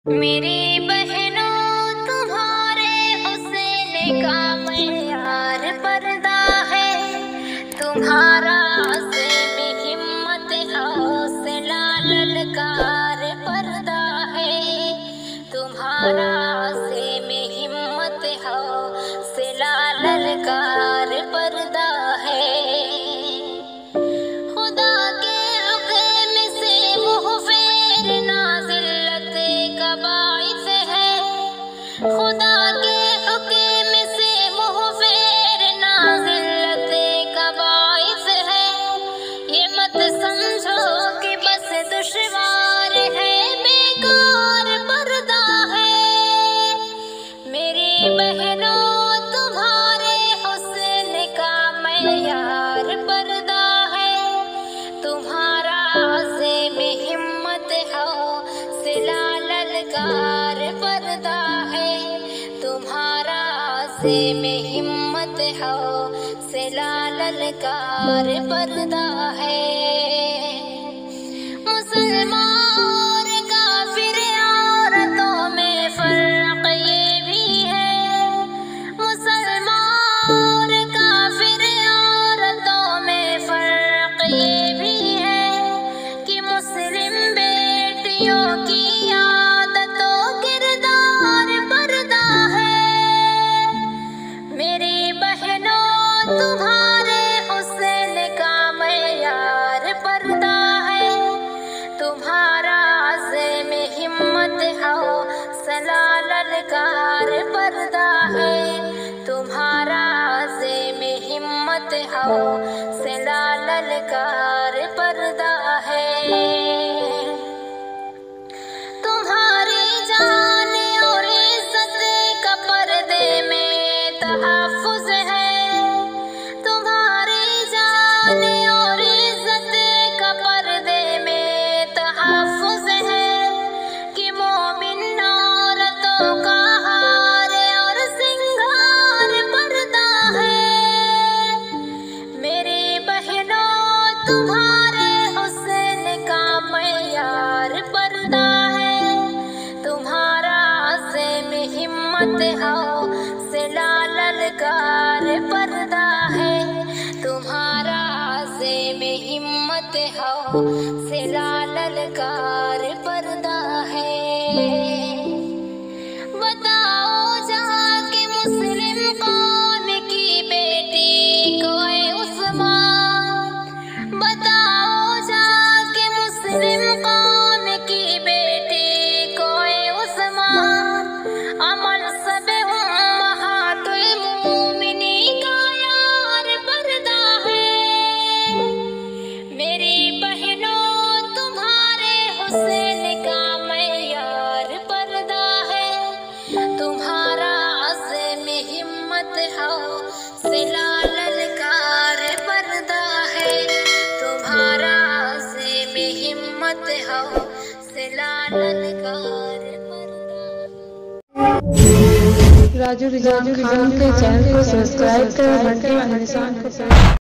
मेरी बहनों तुम्हारे हुस्न का मयार पर्दा है, तुम्हारा अज़्म हिम्मत हौसला ललकार पर्दा है, तुम्हारा अज़्म हिम्मत हौसला ललकार पर्दा है। खुदा के हुक्म से मुँह फेरना ज़िल्लत का बाइस है, खुदा के हुक्म से मुँह फेरना ज़िल्लत का बाइस है। ये मत समझो कि बस दुश्वार है, बेकार पर्दा है। मेरी बहनों तुम्हारे हुस्न का मयार पर्दा है, तुम्हारा अज़्म हिम्मत हौसला ललकार पर्दा है, तुम्हारा अज़्म हिम्मत हौसला ललकार पर्दा है। मुसलमान और काफिर औरतों में फर्क ये भी है, मुसलमान और काफिर औरतों में फर्क ये भी है कि मुस्लिम बेटियों की आदतों किरदार पर्दा है। मेरी बहनों तुम्हारे हुस्न का मयार पर्दा है, तुम्हारा अज़्म हिम्मत हौसला ललकार पर्दा है, तुम्हारा अज़्म हिम्मत हौसला ललकार पर्दा है। तुम्हारी जान और इज्जत का पर्दे में तहफ़्फ़ुज़ है, तुम्हारी जान और इज्जत का पर्दे में तहफ़्फ़ुज़ है कि मोमिन औरतों का हार और सिंगार पर्दा है। मेरी बहनों तुम्हारे हुस्न का मयार पर्दा है, तुम्हारा अज़्म हिम्मत हौसला ललकार पर्दा है, तुम्हारा अज़्म हिम्मत हौसला ललकार पर्दा है। बताओ जाके मुस्लिम कौम की बेटी को ऐ उस्मान, बताओ जाके मुस्लिम कौम की बेटी को ऐ उस्मान, अमल सब उम्महातुल मोमिनीन का यार पर्दा है। मेरी बहनों तुम्हारे हुस्न का मयार पर्दा है, तुम्हारा अज़्म हिम्मत हौसला ललकार पर्दा है, तुम्हारा अज़्म हिम्मत हौसला ललकार पर्दा है। राजू रिजान खान के चैनल को सब्सक्राइब करें, घंटे का निशान को